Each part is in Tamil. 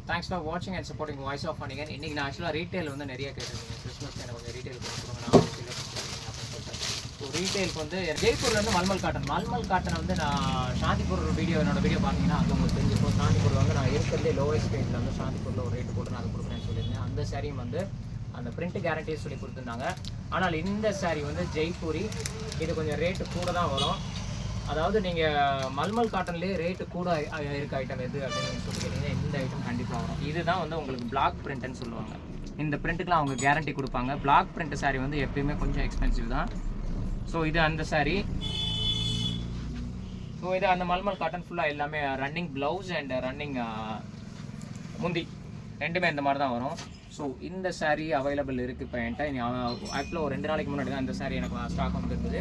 தேங்க்ஸ் ஃபார் வாட்சிங் அண்ட் சப்போர்ட்டிங் வாய்ஸ் ஆஃப் பண்ணிங்க. இன்றைக்கி நான் ஆக்சுவலாக ரீட்டைல் வந்து நிறைய கேட்டிருந்தீங்க. கிறிஸ்மஸ்க்கு எனக்கு கொஞ்சம் ரீட்டைல் கொடுத்துருவாங்க, நான் அப்படின்னு சொல்லிட்டு. ஸோ ரீட்டைலுக்கு வந்து ஜெய்ப்பூர்லேருந்து மல்மல் காட்டனை வந்து நான் சாந்திப்பூர் என்னோட வீடியோ பார்த்தீங்கன்னா அது உங்களுக்கு தெரிஞ்சிருக்கும். சாந்திப்பூரில் வந்து நான் இருக்கிறதே லோவஸ்ட் ரேட்டில் வந்து சாந்திப்பூரில் ஒரு ரேட்டு போட்டு நான் அதை கொடுக்குறேன்னு சொல்லியிருந்தேன். அந்த சாரியும் வந்து அந்த பிரிண்ட் கேரண்டியை சொல்லி கொடுத்துருந்தாங்க. ஆனால் இந்த சாரீ வந்து ஜெய்ப்பூரி, இது கொஞ்சம் ரேட்டு கூட தான் வரும். அதாவது நீங்கள் மல்மல் காட்டன்லேயே ரேட்டு கூட இருக்க ஐட்டம் எது அப்படின்னு சொல்லி கேட்டீங்கன்னா இந்த ஐட்டம் கண்டிப்பாக வரும். இதுதான் வந்து உங்களுக்கு பிளாக் பிரிண்ட்னு சொல்லுவாங்க. இந்த பிரிண்ட்டுக்குலாம் அவங்க கேரண்டி கொடுப்பாங்க. பிளாக் பிரிண்ட் சாரீ வந்து எப்பயுமே கொஞ்சம் எக்ஸ்பென்சிவ் தான். ஸோ இது அந்த சாரீ. ஸோ இது அந்த மல்மல் காட்டன் ஃபுல்லாக எல்லாமே ரன்னிங் ப்ளவுஸ் அண்ட் ரன்னிங் முந்தி ரெண்டுமே இந்த மாதிரி தான் வரும். ஸோ இந்த சாரீ அவைலபிள் இருக்குது இப்போ என்கிட்ட. ஆக்சுவலாக ஒரு 2 நாளைக்கு முன்னாடி தான் இந்த சாரீ எனக்கு ஸ்டாக் வந்துருந்தது.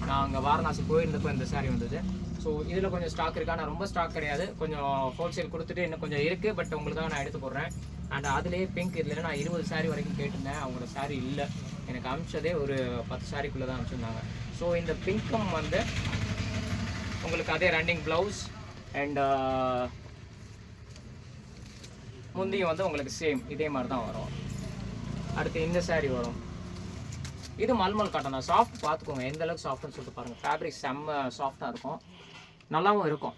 நான் அங்கே வாரணாசி போயிருந்தப்போ இந்த சாரீ வந்தது. ஸோ இதில் கொஞ்சம் ஸ்டாக் இருக்குது, ஆனால் ரொம்ப ஸ்டாக் கிடையாது. கொஞ்சம் ஹோல்சேல் கொடுத்துட்டு இன்னும் கொஞ்சம் இருக்குது, பட் உங்களுக்காக நான் எடுத்து போடுறேன். அண்ட் அதுலேயே பிங்க் இதில் நான் 20 சாரீ வரைக்கும் கேட்டிருந்தேன். அவங்களோட சாரீ இல்லை, எனக்கு அனுப்பிச்சதே ஒரு 10 சாரீக்குள்ளே தான் அனுப்பிச்சிருந்தாங்க. ஸோ இந்த பிங்க்கும் வந்து உங்களுக்கு அதே ரன்னிங் ப்ளவுஸ் அண்ட் முந்தியும் வந்து உங்களுக்கு சேம் இதே மாதிரி தான் வரும். அடுத்து இந்த சாரீ வரும். இது மல்மல் காட்டன் தான். சாஃப்ட் பார்த்துக்கோங்க எந்த அளவுக்கு சாஃப்ட்னு சொல்லிட்டு பாருங்கள். ஃபேப்ரிக் செம்ம சாஃப்டாக இருக்கும், நல்லாவும் இருக்கும்.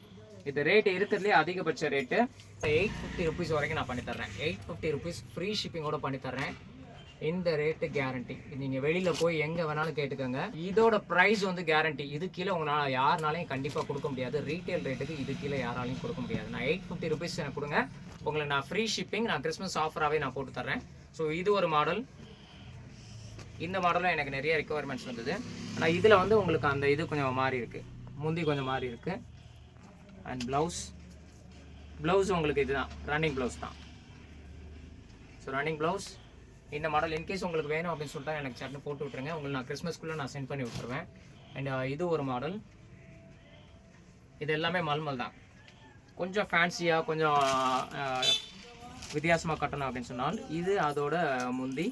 இது ரேட்டு இருக்கிறதுலே அதிகபட்ச ரேட்டு 850 ருபீஸ் வரைக்கும் நான் பண்ணித்தர்றேன். 850 ருபீஸ் ஃப்ரீ ஷிப்பிங்கோடு பண்ணித்தர்றேன். இந்த ரேட்டு கேரண்டி. நீங்கள் வெளியில் போய் எங்கே வேணாலும் கேட்டுக்கோங்க, இதோட ப்ரைஸ் வந்து கேரண்டி. இது கீழே உங்களால் யாருனாலையும் கண்டிப்பாக கொடுக்க முடியாது. ரீட்டைல் ரேட்டுக்கு இது கீழே யாராலையும் கொடுக்க முடியாது. நான் 850 ருபீஸ் எனக்கு கொடுங்க, உங்களுக்கு நான் ஃப்ரீ ஷிப்பிங் நான் கிறிஸ்மஸ் ஆஃபராகவே நான் போட்டு தர்றேன். ஸோ இது ஒரு மாடல். இந்த மாடலும் எனக்கு நிறைய ரெக்குவயர்மெண்ட்ஸ் வந்தது. ஆனால் இதில் வந்து உங்களுக்கு அந்த இது கொஞ்சம் மாறி இருக்குது, முந்தி கொஞ்சம் மாறி இருக்குது. அண்ட் ப்ளவுஸ் உங்களுக்கு இதுதான் ரன்னிங் ப்ளவுஸ் தான். ஸோ ரன்னிங் ப்ளவுஸ் இந்த மாடல். இன்கேஸ் உங்களுக்கு வேணும் அப்படின்னு சொல்லிட்டு எனக்கு சட்னு போட்டு விட்ருங்க, உங்களுக்கு நான் கிறிஸ்மஸ்க்குள்ளே நான் சென்ட் பண்ணி விட்ருவேன். அண்ட் இது ஒரு மாடல். இது எல்லாமே மல்மல் தான். கொஞ்சம் ஃபேன்சியாக கொஞ்சம் வித்தியாசமாக கட்டணும் அப்படின்னு சொன்னால் இது அதோட முந்தி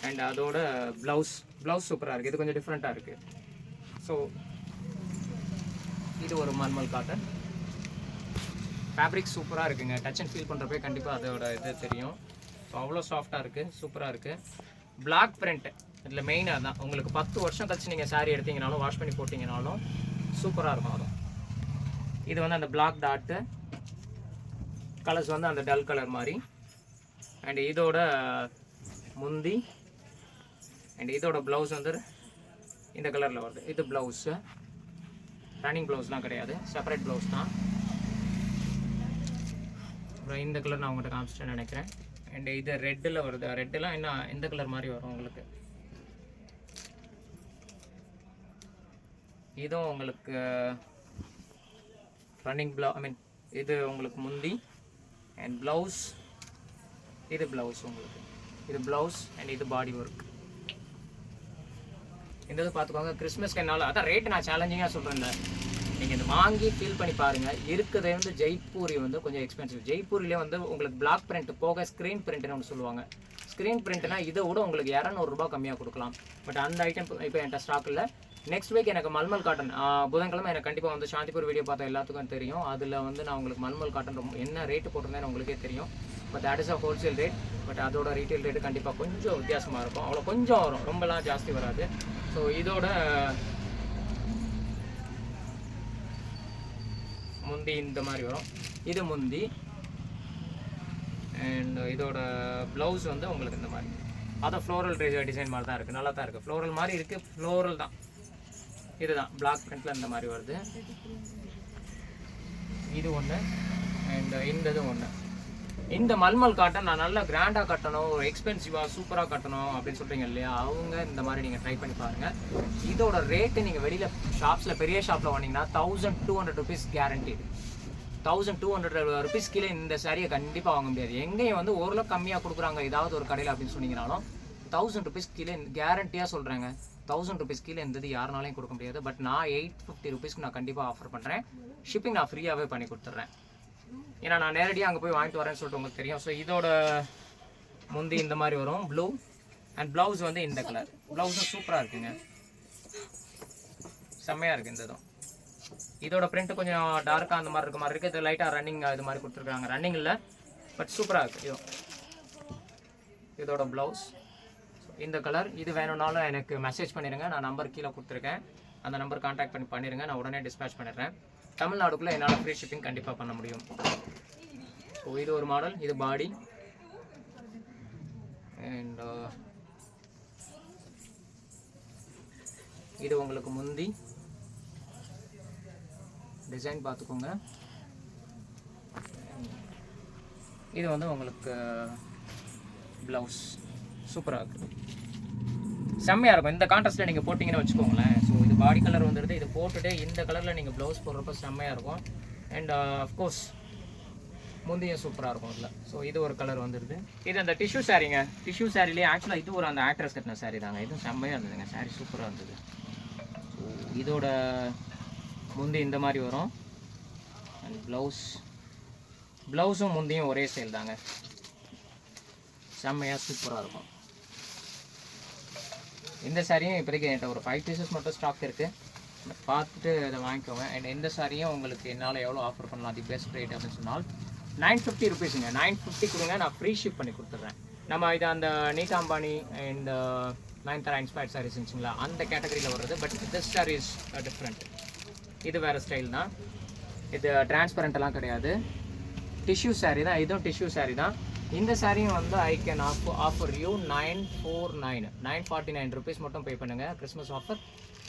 அண்ட் அதோட ப்ளவுஸ் சூப்பராக இருக்குது. இது கொஞ்சம் டிஃப்ரெண்ட்டாக இருக்குது. ஸோ இது ஒரு மல்மல் காட்டன். ஃபேப்ரிக் சூப்பராக இருக்குங்க. டச் அண்ட் ஃபீல் பண்ணுறப்பே கண்டிப்பாக அதோட இது தெரியும். ஸோ அவ்வளோ சாஃப்டாக இருக்குது, சூப்பராக இருக்குது. பிளாக் பிரிண்ட் இதில் மெயினாக தான். உங்களுக்கு 10 வருஷம் கழிச்சு நீங்கள் சாரீ எடுத்தீங்கனாலும் வாஷ் பண்ணி போட்டிங்கனாலும் சூப்பராக இருக்கும். அதுவும் இது வந்து அந்த பிளாக் டாட்டு கலர்ஸ் வந்து அந்த டல் கலர் மாதிரி. அண்ட் இதோட முந்தி அண்ட் இதோட ப்ளவுஸ் வந்து இந்த கலரில் வருது. இது ப்ளவுஸு ரன்னிங் ப்ளவுஸ்லாம் கிடையாது, செப்பரேட் ப்ளவுஸ் தான். அப்புறம் இந்த கலர் நான் உங்கள்கிட்ட காமிச்சிட்டேன்னு நினைக்கிறேன். அண்ட் இது ரெட்டில் வருது. ரெட்டெல்லாம் என்ன இந்த கலர் மாதிரி வரும் உங்களுக்கு. இதுவும் உங்களுக்கு ரன்னிங் இது உங்களுக்கு முந்தி அண்ட் ப்ளவுஸ். இது ப்ளவுஸ் உங்களுக்கு. இது ப்ளவுஸ் அண்ட் இது பாடி ஒர்க். இந்த இது பார்த்துக்கோங்க. கிறிஸ்மஸ்க்கு என்னால் அதான் ரேட்டு நான் சேலஞ்சிங்காக சொல்கிறேன். நீங்கள் இது வாங்கி ஃபீல் பண்ணி பாருங்கள். இருக்கிறதே வந்து ஜெய்ப்பூரி வந்து கொஞ்சம் எக்ஸ்பென்சிவ். ஜெய்ப்பூரிலே வந்து உங்களுக்கு பிளாக் பிரிண்ட் போக ஸ்க்ரீன் பிரிண்ட்னு ஒன்று சொல்லுவாங்க. ஸ்க்ரீன் பிரிண்ட்னா இதை விட உங்களுக்கு 200 ரூபா கம்மியாக கொடுக்கலாம். பட் அந்த ஐட்டம் இப்போ என்கிட்ட ஸ்டாக் இல்லை. நெக்ஸ்ட் வீக் எனக்கு மல்மல் காட்டன் புதன்கிழமை எனக்கு கண்டிப்பாக வந்து சாந்திப்பூர் வீடியோ பார்த்தா எல்லாத்துக்கும் தெரியும். அதில் வந்து நான் உங்களுக்கு மல்மல் காட்டன் என்ன ரேட்டு போட்டிருந்தேன்னு உங்களுக்கே தெரியும். But that is a wholesale rate. But அதோட ரீட்டைல் ரேட்டு கண்டிப்பாக கொஞ்சம் வித்தியாசமாக இருக்கும். அவ்வளோ கொஞ்சம் வரும், ரொம்பலாம் ஜாஸ்தி வராது. ஸோ இதோட முந்தி இந்த மாதிரி வரும். இது முந்தி அண்ட் இதோட ப்ளவுஸ் வந்து உங்களுக்கு இந்த மாதிரி. அதான் ஃப்ளோரல் டிசைன் மாதிரி தான் இருக்குது, நல்லா தான் இருக்குது. ஃப்ளோரல் மாதிரி இருக்குது, ஃப்ளோரல் தான். இதுதான் பிளாக் பிரிண்ட்டில் இந்த மாதிரி வருது. இது ஒன்று அண்ட் இந்த இது ஒன்று. இந்த மல்மல் காட்டன் நான் நல்லா கிராண்டாக கட்டணும், ஒரு எக்ஸ்பென்சிவாக சூப்பராக கட்டணும் அப்படின்னு சொல்கிறீங்க இல்லையா, அவங்க இந்த மாதிரி நீங்கள் ட்ரை பண்ணி பாருங்கள். இதோட ரேட்டு நீங்கள் வெளியில் ஷாப்ஸில் பெரிய ஷாப்பில் வாங்கினீங்கன்னா 1200 ருபீஸ் கேரண்டி. 1200 ருபீஸ் கீழே இந்த சாரியை கண்டிப்பாக வாங்க முடியாது. எங்கேயும் வந்து ஓரளவு கம்மியாக கொடுக்குறாங்க ஏதாவது ஒரு கடையில் அப்படின்னு சொன்னீங்கனாலும் 1000 ருபீஸ் கீழே கேரண்டியாக சொல்கிறேங்க. 1000 ருபீஸ் கீழே இருந்தது யாருனாலையும் கொடுக்க முடியாது. பட் நான் 850 ருபீஸ்க்கு நான் கண்டிப்பாக ஆஃபர் பண்ணுறேன். ஷிப்பிங் நான் ஃப்ரீயாகவே பண்ணி கொடுத்துட்றேன். ஏன்னா நான் நேரடியாக அங்கே போய் வாங்கிட்டு வரேன்னு சொல்லிட்டு உங்களுக்கு தெரியும். ஸோ இதோட முந்தி இந்த மாதிரி வரும் ப்ளூ அண்ட் ப்ளவுஸ் வந்து இந்த கலர். ப்ளவுஸும் சூப்பராக இருக்குங்க, செம்மையாக இருக்குது இந்த இதுவும். இதோட பிரிண்ட் கொஞ்சம் டார்க்காக அந்த மாதிரி இருக்க மாதிரி இருக்குது. இது லைட்டாக ரன்னிங் இது மாதிரி கொடுத்துருக்காங்க. ரன்னிங் இல்லை, பட் சூப்பராக இருக்குது. இதோட ப்ளவுஸ் இந்த கலர். இது வேணும்னாலும் எனக்கு மெசேஜ் பண்ணிடுங்க, நான் நம்பர் கீழே கொடுத்துருக்கேன், அந்த நம்பர் கான்டாக்ட் பண்ணிடுங்க, நான் உடனே டிஸ்பேச் பண்ணிடுறேன். தமிழ்நாடுக்குள்ளே என்னால் ஃப்ரீ ஷிப்பிங் கண்டிப்பாக பண்ண முடியும். ஸோ இது ஒரு மாடல், இது பாடி. அண்ட் இது உங்களுக்கு முந்தி டிசைன் பார்த்துக்கோங்க. இது வந்து உங்களுக்கு ப்ளவுஸ் சூப்பராக இருக்குது, செம்மையாக இருக்கும். இந்த கான்ட்ராஸ்ட்டில் நீங்கள் போட்டிங்கன்னு வச்சுக்கோங்களேன். ஸோ இது பாடி கலர் வந்துடுது, இது போட்டுட்டு இந்த கலரில் நீங்கள் ப்ளவுஸ் போடுறப்ப செம்மையாக இருக்கும். அண்ட் அஃப்கோர்ஸ் முந்தையும் சூப்பராக இருக்கும் இதில். ஸோ இது ஒரு கலர் வந்துடுது. இது அந்த டிஷ்யூ சாரீங்க, டிஷ்யூ சாரிலேயே ஆக்சுவலாக இது ஒரு அந்த ஆக்ட்ரஸ் கட்டின சாரீ தாங்க. இதுவும் செம்மையாக இருந்ததுங்க, சாரீ சூப்பராக இருந்தது. ஸோ இதோட முந்தி இந்த மாதிரி வரும். அண்ட் ப்ளவுஸும் முந்தியும் ஒரே ஸ்டைல் தாங்க, செம்மையாக சூப்பராக இருக்கும். இந்த சாரியும் இப்போதைக்கு என்கிட்ட ஒரு 5 பீசஸ் மட்டும் ஸ்டாக் இருக்குது, பார்த்துட்டு அதை வாங்கிக்கோங்க. அண்ட் இந்த சாரியும் உங்களுக்கு என்னால் எவ்வளோ ஆஃபர் பண்ணலாம், தி பெஸ்ட் ரேட் அப்படின்னு சொன்னால் 950 ருபீஸுங்க. 950 கொடுங்க, நான் ஃப்ரீ ஷிப் பண்ணி கொடுத்துட்றேன். நம்ம இது அந்த நீதா அம்பானி அண்ட் நயன்தாரா இன்ஸ்பயர்ட் சாரீஸ் இருந்துச்சுங்களா, அந்த கேட்டகரியில் வருது. But this sari is different, இது வேறு ஸ்டைல் தான். இது டிரான்ஸ்பரண்ட்டெல்லாம் கிடையாது, டிஷ்யூ சாரீ தான். இதுவும் டிஷ்யூ சாரீ தான். இந்த சாரியும் வந்து ஐ கேன் ஆஃபர் யூ 949 ருபீஸ் மட்டும் பே பண்ணுங்கள். கிறிஸ்மஸ் ஆஃபர்,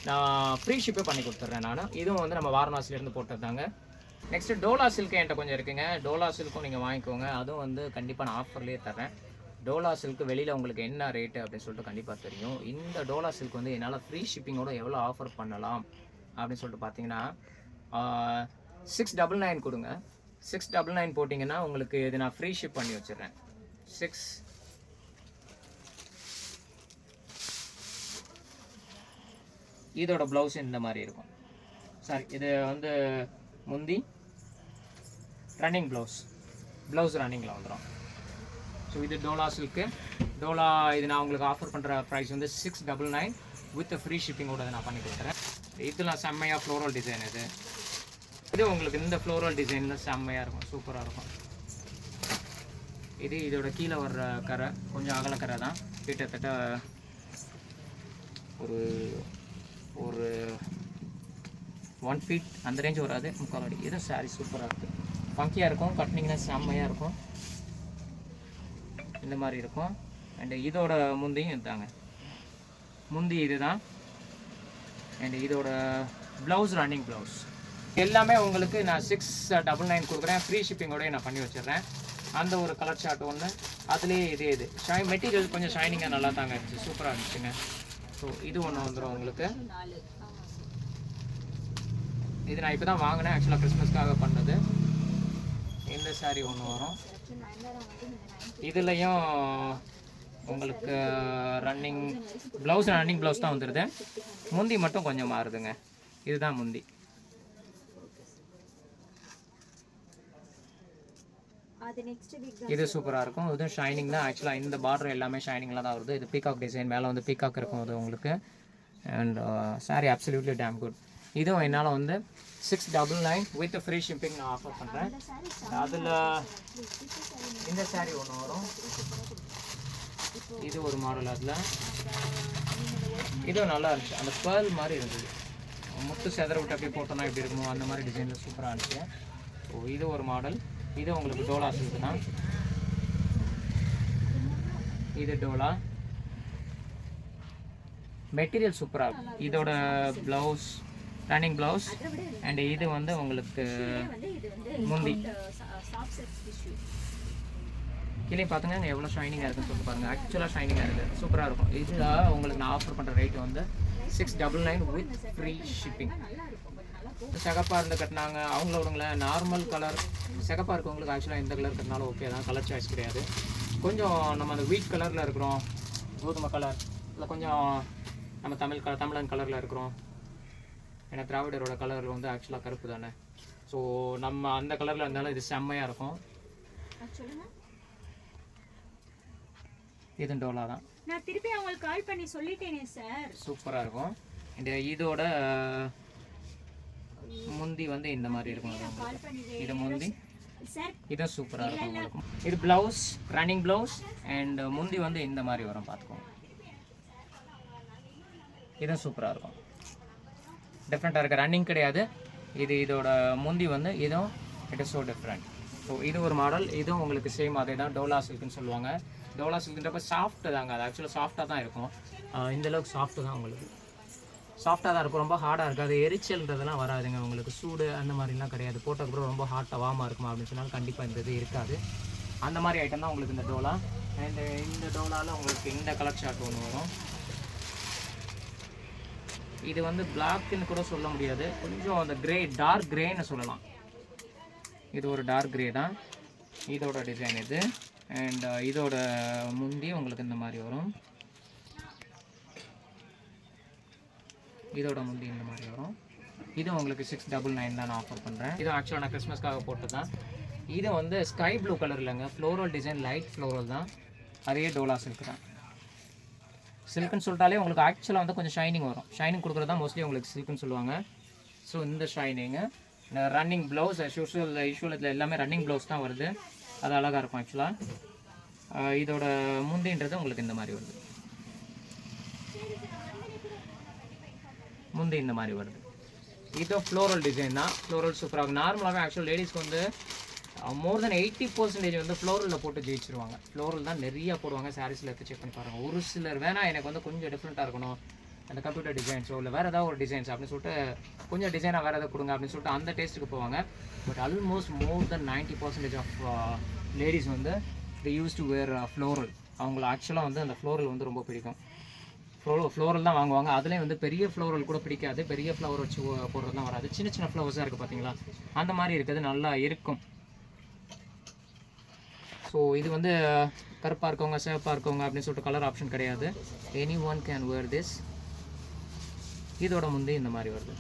நான் ஃப்ரீ ஷிப்பே பண்ணி கொடுத்துட்றேன் நான். இதுவும் வந்து நம்ம வாரணாசிலேருந்து போட்டது தாங்க. நெக்ஸ்ட்டு டோலா சில்க்கு என்கிட்ட கொஞ்சம் இருக்குங்க. டோலா சில்க்கும் நீங்கள் வாங்கிக்கோங்க, அதுவும் வந்து கண்டிப்பாக நான் ஆஃபர்லேயே தரேன். டோலா சில்க்கு வெளியில் உங்களுக்கு என்ன ரேட்டு அப்படின்னு சொல்லிட்டு கண்டிப்பாக தெரியும். இந்த டோலா சில்க் வந்து என்னால் ஃப்ரீ ஷிப்பிங்கோட எவ்வளோ ஆஃபர் பண்ணலாம் அப்படின்னு சொல்லிட்டு பார்த்தீங்கன்னா 699 கொடுங்க. 699 போட்டிங்கன்னா உங்களுக்கு இது நான் ஃப்ரீ ஷிப் பண்ணி வச்சிடுறேன். 6 இதோட ப்ளவுஸ் இந்த மாதிரி இருக்கும். சாரி, இது வந்து முந்தி ரன்னிங் ப்ளவுஸ் ரன்னிங்கில் வந்துடும். ஸோ இது டோலா சில்க்கு. டோலா இது நான் உங்களுக்கு ஆஃபர் பண்ணுற ப்ரைஸ் வந்து 699 வித் ஃப்ரீ ஷிப்பிங்கோட நான் பண்ணி கொடுக்குறேன். இதெல்லாம் செம்மையாக ஃப்ளோரல் டிசைன். இது உங்களுக்கு இந்த ஃப்ளோரல் டிசைனில் செம்மையாக இருக்கும், சூப்பராக இருக்கும். இதோட கீழே வர்ற கரை கொஞ்சம் அகலக்கரை தான், கிட்டத்தட்ட ஒரு 1 feet அந்த ரேஞ்ச் வராது, 3/4 அடி. இது சாரி சூப்பராக இருக்குது, ஃபங்கியாக இருக்கும், கட்டினீங்கன்னா செம்மையாக இருக்கும். இந்த மாதிரி இருக்கும். அண்டு இதோட முந்தியும் இதுதாங்க, முந்தி இது தான். அண்டு இதோட ப்ளவுஸ் ரன்னிங் ப்ளவுஸ். எல்லாமே உங்களுக்கு நான் 699 கொடுக்குறேன், ஃப்ரீ ஷிப்பிங்கோடய நான் பண்ணி வச்சிடுறேன். அந்த ஒரு கலர் ஷார்ட் ஒன்று, அதுலேயே இது மெட்டீரியல் கொஞ்சம் ஷைனிங்காக நல்லா தாங்க இருந்துச்சு, சூப்பராக இருந்துச்சுங்க. ஸோ இது ஒன்று வந்துடும் உங்களுக்கு. இது நான் இப்போ தான் வாங்கினேன், ஆக்சுவலாக கிறிஸ்மஸ்க்காக பண்ணது. இந்த சாரீ ஒன்று வரும், இதுலேயும் உங்களுக்கு ரன்னிங் ப்ளவுஸ் தான் வந்துடுது. முந்தி மட்டும் கொஞ்சம் மாறுதுங்க, இதுதான் முந்தி. இது சூப்பராக இருக்கும், இதுவும் ஷைனிங் தான். ஆக்சுவலாக இந்த பார்டர் எல்லாமே ஷைனிங்கில் தான் வருது. இது பீகாக் டிசைன், மேலே வந்து பீகாக் இருக்கும் அது உங்களுக்கு. And sorry absolutely damn good. இதுவும் என்னால் வந்து 699 வித் ஃப்ரீ ஷிப்பிங் நான் ஆஃபர் பண்ணுறேன். அதில் இந்த சாரீ ஒன்று வரும், இது ஒரு மாடல். அதில் இதுவும் நல்லா இருந்துச்சு, அந்த பேர்ல் மாதிரி இருந்தது, முத்து செதற விட்டு அப்படியே போட்டோன்னா எப்படி இருக்குமோ அந்த மாதிரி டிசைனில் சூப்பராக இருந்துச்சு. ஸோ இது ஒரு மாடல். இது உங்களுக்கு டோலா சில்க் தான். இது டோலா மெட்டீரியல் சூப்பராக இருக்கும். இதோட ப்ளவுஸ் ரன்னிங் ப்ளவுஸ். அண்ட் இது வந்து உங்களுக்கு முந்தி. கீழே பார்த்துங்க எவ்வளோ ஷைனிங்காக இருக்குன்னு சொல்லிட்டு பாருங்கள். ஆக்சுவலாக ஷைனிங்காக இருக்குது, சூப்பராக இருக்கும். இதில் உங்களுக்கு நான் ஆஃபர் பண்ணுற ரேட் வந்து 699 வித் ஃப்ரீ ஷிப்பிங். சிகப்பாக இருந்து கட்டினாங்க அவங்களோடங்களேன், நார்மல் கலர் சிகப்பாக இருக்கவங்களுக்கு ஆக்சுவலாக எந்த கலர் கட்டினாலும் ஓகே தான், கலர் சாய்ஸ் கிடையாது. கொஞ்சம் நம்ம அந்த வீட் கலரில் இருக்கிறோம், கோதுமை கலர், இல்லை கொஞ்சம் நம்ம தமிழன் கலரில் இருக்கிறோம். ஏன்னா திராவிடரோட கலர் வந்து ஆக்சுவலாக கருப்பு தானே. ஸோ நம்ம அந்த கலரில் இருந்தாலும் இது செம்மையாக இருக்கும். இது டோலா தான். நான் திருப்பி அவங்களுக்கு கால் பண்ணி சொல்லிட்டேனே சார். சூப்பராக இருக்கும். இந்த இதோட முந்தி வந்து இந்த மாதிரி இருக்கும். இது முந்தி, சார் இதுவும் சூப்பராக இருக்கும் உங்களுக்கு. இது ப்ளவுஸ், ரன்னிங் ப்ளவுஸ் அண்ட் முந்தி வந்து இந்த மாதிரி வரும் பார்த்துக்கோங்க. இதுவும் சூப்பராக இருக்கும், டிஃப்ரெண்ட்டாக இருக்குது. ரன்னிங் கிடையாது இது. இதோட முந்தி வந்து இதுவும் it is so different. So இது ஒரு மாடல். இதுவும் உங்களுக்கு சேம் அதே தான், டோலா சில்க்குன்னு சொல்லுவாங்க. டோலா சில்க்குன்றப்ப சாஃப்ட்டு தாங்க, அது ஆக்சுவலாக சாஃப்டாக தான் இருக்கும். இந்தளவுக்கு சாஃப்ட்டு தான், உங்களுக்கு சாஃப்டாக தான் இருக்கும், ரொம்ப ஹார்டாக இருக்காது. எரிச்சல்ன்றதெல்லாம் வராதுங்க உங்களுக்கு. சூடு அந்த மாதிரிலாம் கிடையாது. போட்டதுக்கப்புறம் ரொம்ப ஹாட்டாக வார்மாக இருக்குமா அப்படின்னு சொன்னாலும் கண்டிப்பாக இந்த இது இருக்காது. அந்த மாதிரி ஐட்டம் தான் உங்களுக்கு இந்த டோலா. அண்டு இந்த டோலாவில் உங்களுக்கு இந்த கலர் ஷார்ட் ஒன்று வரும். இது வந்து பிளாக்னு கூட சொல்ல முடியாது, கொஞ்சம் அந்த கிரே, டார்க் கிரேன்னு சொல்லலாம். இது ஒரு டார்க் கிரே தான் இதோட டிசைன் இது. அண்ட் இதோட முந்தி உங்களுக்கு இந்த மாதிரி வரும். இதோட முந்தி இந்த மாதிரி வரும். இது உங்களுக்கு 699 தான் நான் ஆஃபர் பண்ணுறேன். இது ஆக்சுவலாக நான் கிறிஸ்மஸ்க்காக போட்டு தான். இது வந்து ஸ்கை ப்ளூ கலர் இல்லைங்க, ஃப்ளோரல் டிசைன், லைட் ஃப்ளோரல் தான். அதே டோலா சில்க் தான். சில்க்குன்னு சொல்லிட்டாலே உங்களுக்கு ஆக்சுவலாக வந்து கொஞ்சம் ஷைனிங் வரும். ஷைனிங் கொடுக்குறது தான் மோஸ்ட்லி உங்களுக்கு சில்க்குன்னு சொல்லுவாங்க. ஸோ இந்த ஷைனிங்கு ரன்னிங் ப்ளவுஸ் யூஷுவல் இதில் எல்லாமே ரன்னிங் ப்ளவுஸ் தான் வருது. அது அழகாக இருக்கும் ஆக்சுவலாக. இதோட முந்தின்றது உங்களுக்கு இந்த மாதிரி வருது. முந்தி இந்த மாதிரி வருது. இது ஃப்ளோரல் டிசைன் தான். ஃப்ளோரல் சூப்பராக நார்மலாகவே ஆக்சுவல் லேடிஸ்க்கு வந்து மோர் தென் 80% வந்து ஃப்ளோரலில் போட்டு ஜெயிச்சிருவாங்க. ஃப்ளோரல் தான் நிறையா போடுவாங்க. சாரீஸில் எடுத்து செக் பண்ணி பாருங்கள். ஒரு சிலர் வேணால் எனக்கு வந்து கொஞ்சம் டிஃப்ரெண்ட்டாக இருக்கணும், அந்த கம்ப்யூட்டர் டிசைன்ஸோ இல்லை வேறு ஏதாவது ஒரு டிசைன்ஸ் அப்படின்னு சொல்லிட்டு கொஞ்சம் டிசைனாக வேறு எதாவது கொடுங்க அப்படின்னு சொல்லிட்டு அந்த டேஸ்ட்டுக்கு போவாங்க. But almost more then 90% of ladies வந்து they used to wear floral. அவங்களுக்கு ஆக்சுவலாக வந்து அந்த ஃப்ளோரல் வந்து ரொம்ப பிடிக்கும். ஃப்ளோரல் தான் வாங்குவாங்க. அதுலேயும் வந்து பெரிய ஃப்ளோரல் கூட பிடிக்காது. பெரிய ஃப்ளவர் வச்சு போடுறதுலாம் வராது. சின்ன சின்ன ஃப்ளவர்ஸாக இருக்குது பார்த்தீங்களா, அந்த மாதிரி இருக்கிறது நல்லா இருக்கும். ஸோ இது வந்து கருப்பாக இருக்கவங்க, சேப்பாக இருக்கவங்க அப்படின்னு சொல்லிட்டு கலர் ஆப்ஷன் கிடையாது. Any one can wear this. இதோட முந்தி இந்த மாதிரி வருது.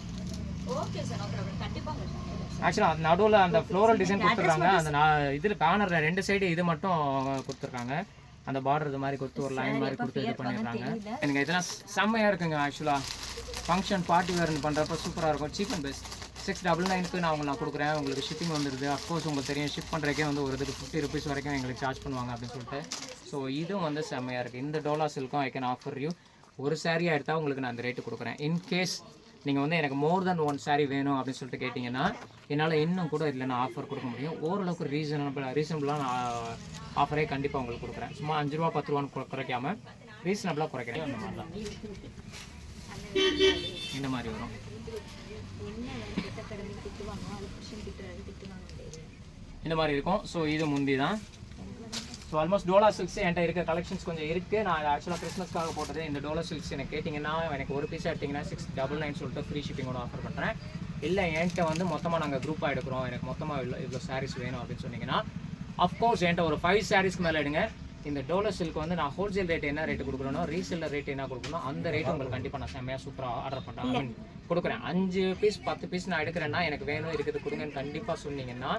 ஆக்சுவலாக நடுவில் அந்த ஃப்ளோரல் டிசைன் கொடுத்துருக்காங்க. அந்த இதில் கார்னர் 2 சைடு இது மட்டும் கொடுத்துருக்காங்க. அந்த பார்டர் இது மாதிரி கொடுத்து ஒரு லைன் மாதிரி கொடுத்து இது பண்ணிடுறாங்க. எனக்கு இதெல்லாம் செம்மையாக இருக்குங்க. ஆக்சுவலாக ஃபங்க்ஷன் பார்ட்டி வேர்னு பண்ணுறப்ப சூப்பராக இருக்கும். Cheap and best. 699க்கு நான் கொடுக்குறேன். உங்களுக்கு ஷிப்பிங் வந்துடுது. அஃப்கோர்ஸ் உங்களுக்கு தெரியும், ஷிப் பண்ணுறக்கே வந்து ஒரு இதுக்கு 50 rupees வரைக்கும் எங்களுக்கு சார்ஜ் பண்ணுவாங்க அப்படின்னு சொல்லிட்டு. ஸோ இதுவும் வந்து செம்மையாக இருக்குது. இந்த டோலா சில்க்கும் ஐ கேன் ஆஃபர் யூ. ஒரு சாரியாக எடுத்தால் உங்களுக்கு நான் அந்த ரேட்டு கொடுக்குறேன். இன்கேஸ் நீங்கள் வந்து எனக்கு மோர் தென் 1 சாரீ வேணும் அப்படின்னு சொல்லிட்டு கேட்டிங்கன்னா என்னால் இன்னும் கூட இல்லை நான் ஆஃபர் கொடுக்க முடியும். ஓரளவுக்கு ரீசனபிளான ஆஃபரே கண்டிப்பாக உங்களுக்கு கொடுக்குறேன். சும்மா 5 ரூபா 10 ரூபான்னு குறைக்காமல் ரீசனபிளாக குறைக்கிறேன். அந்த மாதிரி தான் இந்த மாதிரி வரும். இந்த மாதிரி இருக்கும். ஸோ இது முந்தி தான். ஸோ ஆல்மோஸ்ட் டோலா சில்க்ஸ் என்கிட்ட இருக்க கலெக்ஷன்ஸ் கொஞ்சம் இருக்குது. நான் ஆக்சுவலாக கிறிஸ்மஸ்க்காக போட்டது இந்த டோலா சில்க்ஸ். எனக்கு கேட்டிங்கன்னா எனக்கு ஒரு பீஸ் எடுத்திங்கன்னா 699 சொல்லிட்டு ஃப்ரீ ஷிப்பிங்கோட ஆஃபர் பண்ணுறேன். இல்லை என்கிட்ட வந்து மொத்தமாக நாங்கள் குரூப்பாக எடுக்கிறோம், எனக்கு மொத்தமாக இவ்வளோ சாரீஸ் வேணும் அப்படின்னு சொன்னீங்கன்னா அஃப்கோர்ஸ் என்கிட்ட ஒரு 5 சாரீஸ்க்கு மேலே எடுங்க. இந்த டோலா சில்க் வந்து நான் ஹோல்சேல் ரேட் என்ன ரேட்டு கொடுக்குறேனோ, ரீசேலர் ரேட் என்ன கொடுக்கணும் அந்த ரேட்டு உங்களுக்கு கண்டிப்பாக நான் செம்மையாக சூப்பராக ஆர்டர் பண்ணுறேன், கொடுக்குறேன். 5 பீஸ் 10 பீஸ் நான் எடுக்கிறேன்னா எனக்கு வேணும் இருக்குது கொடுங்கன்னு கண்டிப்பாக சொன்னீங்கன்னா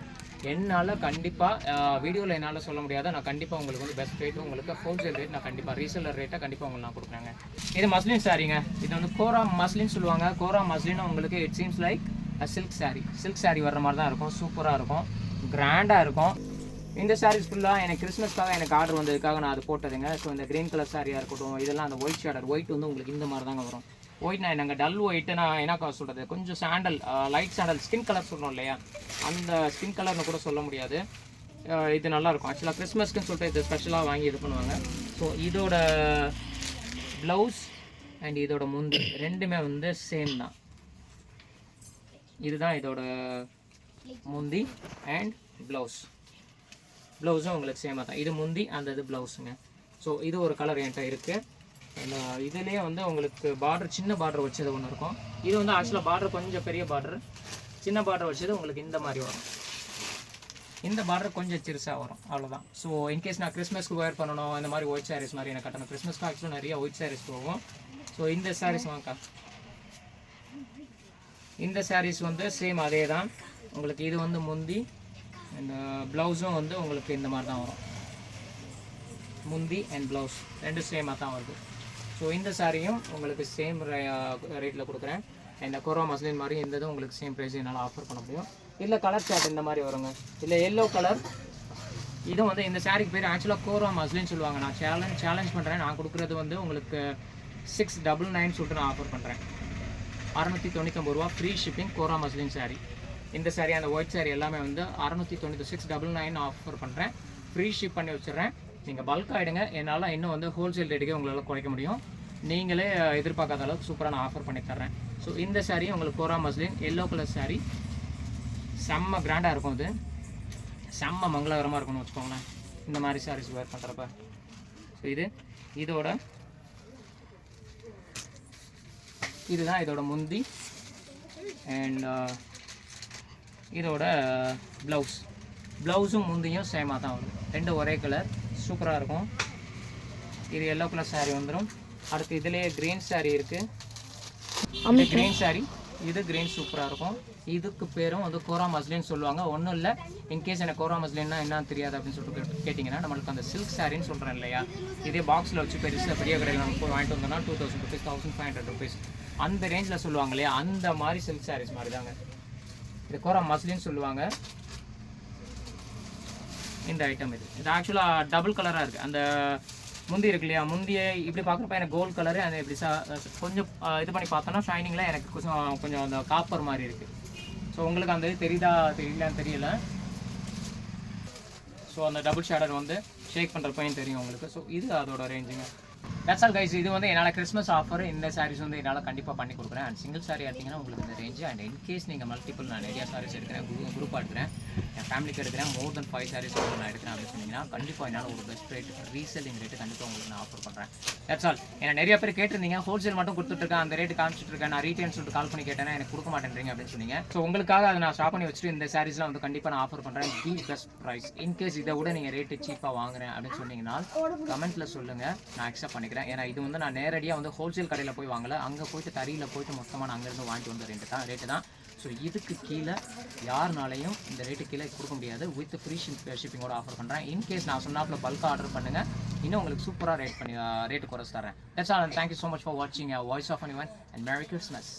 என்னால் கண்டிப்பாக வீடியோவில் என்னால் சொல்ல முடியாத நான் கண்டிப்பாக உங்களுக்கு வந்து பெஸ்ட் ரேட்டு, உங்களுக்கு ஹோல்சேல் ரேட் நான் கண்டிப்பாக ரீசேலர் ரேட்டை கண்டிப்பாக உங்களுக்கு நான் கொடுக்குறேங்க. இது மஸ்லின் சாரீங்க. இது வந்து கோரா மஸ்லின் சொல்லுவாங்க. கோரா மஸ்லின் உங்களுக்கு it seems like silk sari வர்ற மாதிரி தான் இருக்கும். சூப்பராக இருக்கும், கிராண்டாக இருக்கும். இந்த சாரீஸ் ஃபுல்லாக எனக்கு கிறிஸ்மஸ்க்காக எனக்கு ஆர்டர் வந்ததுக்காக நான் அது போட்டதுங்க. ஸோ இந்த க்ரீன் கலர் சாரியாக இருக்கட்டும், இதெல்லாம் அந்த ஒயிட் ஷேடர். ஒயிட் வந்து உங்களுக்கு இந்த மாதிரி தாங்க வரும். ஒயிட் நான் நாங்கள் டல் ஒயிட்டு நான் என்ன சொல்கிறது, கொஞ்சம் sandal, light sandal, skin colour சொல்கிறோம் இல்லையா, அந்த ஸ்கின் கலர்னு கூட சொல்ல முடியாது. இது நல்லாயிருக்கும். ஆக்சுவலாக கிறிஸ்மஸ்க்குன்னு சொல்லிட்டு இது ஸ்பெஷலாக வாங்கி இது பண்ணுவாங்க. ஸோ இதோட ப்ளவுஸ் அண்ட் இதோட முந்தி ரெண்டுமே வந்து சேம் தான். இதுதான் இதோட முந்தி அண்ட் ப்ளவுஸும் உங்களுக்கு சேமாக தான். இது முந்தி அந்த இது ப்ளவுஸுங்க. ஸோ இது ஒரு கலர் என்கிட்ட இருக்குது. இதுலேயே வந்து உங்களுக்கு பார்டர் சின்ன பார்டர் வச்சது ஒன்று இருக்கும். இது வந்து ஆக்சுவலாக பார்டர் கொஞ்சம் பெரிய பார்டர், சின்ன பார்டர் வச்சது உங்களுக்கு இந்த மாதிரி வரும். இந்த பார்டர் கொஞ்சம் சிறுசாக வரும், அவ்வளோதான். ஸோ இன்கேஸ் நான் கிறிஸ்மஸ்க்கு வேர் பண்ணணும், இந்த மாதிரி ஒயிட் சாரீஸ் மாதிரி எனக்கு கட்டணும். கிறிஸ்மஸ்க்கு ஆக்சுவலாக நிறைய ஒயிட் சாரீஸ் போகும். ஸோ இந்த சாரீஸ் வாங்கக்கா. இந்த சாரீஸ் வந்து சேம் அதே தான் உங்களுக்கு. இது வந்து முந்தி, இந்த ப்ளவுஸும் வந்து உங்களுக்கு இந்த மாதிரி தான் வரும். முந்தி அண்ட் ப்ளவுஸ் ரெண்டும் சேமாக தான் வருது. ஸோ இந்த சாரியும் உங்களுக்கு சேம் ரேட்டில் கொடுக்குறேன். இந்த கோரா மஸ்லின் மாதிரி இந்த இதுவும் உங்களுக்கு சேம் ப்ரைஸ் என்னால் ஆஃபர் பண்ண முடியும். இல்லை கலர் சார்ட் இந்த மாதிரி வருங்க. இல்லை எல்லோ கலர். இது வந்து இந்த சாரிக்கு பேர் ஆக்சுவலாக கோரா மஸ்லின்னு சொல்லுவாங்க. நான் சேலஞ்ச் பண்ணுறேன். நான் கொடுக்குறது வந்து உங்களுக்கு 699 சொல்லிட்டு நான் ஆஃபர் பண்ணுறேன். 699 ரூபா ஃப்ரீ ஷிப்பிங் கோரா மஸ்லின் சாரி. இந்த சாரி அந்த ஒயிட் சாரி எல்லாமே வந்து 690 699 ஆஃபர் பண்ணுறேன். ஃப்ரீ ஷிப் பண்ணி வச்சுட்றேன். நீங்கள் பல்க் ஆகிடுங்க. என்னால் இன்னும் வந்து ஹோல்சேல் ரேட்டுக்கே உங்களால் குறைக்க முடியும். நீங்களே எதிர்பார்க்காத அளவுக்கு சூப்பராக நான் ஆஃபர் பண்ணி தர்றேன். ஸோ இந்த சாரி உங்களுக்கு கோரா மஸ்லின் எல்லோ கலர் சாரி செம்ம கிராண்டாக இருக்கும். இது செம்ம மங்களகரமாக இருக்கும்னு வச்சுக்கோங்களேன் இந்த மாதிரி சாரீஸ் வேர் பண்ணுறப்ப. ஸோ இதுதான் இதோட முந்தி அண்ட் இதோட ப்ளவுஸும் முந்தியும் சேமாக தான் வரும். ரெண்டும் ஒரே கலர் சூப்பராக இருக்கும். இது எல்லோ கலர் சாரீ வந்துடும். அடுத்து இதுலேயே க்ரீன் சாரீ இருக்குது. இது க்ரீன் சாரீ, இது க்ரீன் சூப்பராக இருக்கும். இதுக்கு பேரும் வந்து கோரா மஸ்லின்னு சொல்லுவாங்க. ஒன்றும் இல்லை, இன்கேஸ் எனக்கு கோரா மஸ்லின்னா என்னன்னு தெரியாது அப்படின்னு சொல்லிட்டு கேட்டிங்கன்னா, நம்மளுக்கு அந்த சில்க் சாரின்னு சொல்கிறேன் இல்லையா, இதே பாக்ஸில் வச்சு பெரிய கடையில் நம்ம போய் வாங்கிட்டு வந்தோம்னா 2000 rupees 1500 rupees அந்த ரேஞ்சில் சொல்லுவாங்க இல்லையா, அந்த மாதிரி சில்க் சாரீஸ் மாதிரி தாங்க இது கோரா மஸ்லின்னு சொல்லுவாங்க. இந்த ஐட்டம் இது ஆக்சுவலாக டபுள் கலராக இருக்குது. அந்த முந்தி இருக்கு இல்லையா, முந்தியை இப்படி பார்க்குறப்ப எனக்கு கோல்டு கலரு, அது இப்படி கொஞ்சம் இது பண்ணி பார்த்தோன்னா ஷைனிங்கில் எனக்கு கொஞ்சம் அந்த காப்பர் மாதிரி இருக்குது. ஸோ உங்களுக்கு அந்த இது தெரியலான்னு தெரியல. ஸோ அந்த டபுள் ஷேடர் வந்து ஷேக் பண்ணுறப்பையும் தெரியும் உங்களுக்கு. ஸோ இது அதோட ரேஞ்சுங்க. That's all guys. இது வந்து என்னால் கிறிஸ்மஸ் ஆஃபர். இந்த சாரீஸ் வந்து என்னால் கண்டிப்பாக பண்ணி கொடுக்குறேன். அண்ட் சிங்கிள் சாரி எடுத்திங்கன்னா உங்களுக்கு இந்த ரேஞ்சு. அண்ட் இன்கேஸ் நீங்கள் மல்டிபிள் நான் நிறையா சாரீஸ் எடுக்கிறேன், குரூப்பாக எடுக்கிறேன், என் ஃபேமிலிக்கு எடுக்கிறேன், மோர் தென் 5 சாரீஸ் நான் எடுக்கிறேன் அப்படின்னு சொன்னீங்கன்னா கண்டிப்பாக என்னால் ஒரு பெஸ்ட் ரேட் ரீசேலிங் ரேட்டு கண்டிப்பாக உங்களுக்கு நான் ஆஃபர் பண்ணுறேன். That's all. ஏன்னா நிறைய பேர் கேட்டிருந்தீங்க ஹோல்சேல் மட்டும் கொடுத்துட்ருக்கேன், அந்த ரேட்டு காமிச்சிட்ருக்கேன், நான் ரீட்டெயில் சொல்லிட்டு கால் பண்ணி கேட்டேன்னா எனக்கு கொடுக்க மாட்டேன்றீங்க அப்படின்னு சொன்னீங்க. ஸோ உங்களுக்காக அதை நான் ஸ்டாப் பண்ணி வச்சுட்டு இந்த சாரீஸ்லாம் வந்து கண்டிப்பாக நான் ஆஃபர் பண்ணுறேன். The best price. இன்கேஸ் இதை விட நீங்கள் ரேட்டு சீப்பாக வாங்குறேன் அப்படின்னு சொன்னீங்கன்னா கமெண்ட்டில் சொல்லுங்கள், நான் அக்செப்ட் பண்ணிக்கிறேன். ஏன்னா இது வந்து நான் நேரடியாக வந்து ஹோல்சேல் கடையில் போய் வாங்கலை, அங்கே போயிட்டு தறியில் போயிட்டு மொத்தமாக நான் அங்கேருந்து வாங்கிட்டு வந்த ரேட்டு தான். ஸோ இதுக்கு கீழே யாருனாலையும் இந்த ரேட்டு கீழே கொடுக்க முடியாது. வித் ஃப்ரீ ஷிப்பிங்கோட ஆஃபர் பண்ணுறேன். இன்கேஸ் நான் சொன்னாப்பில் பல்காக ஆர்டர் பண்ணுங்கள், இன்னும் உங்களுக்கு சூப்பராக ரேட்டு குறைச்சி தரேன். That's all. Thank you so much for வாட்சிங் voice of anyone and merry Christmas.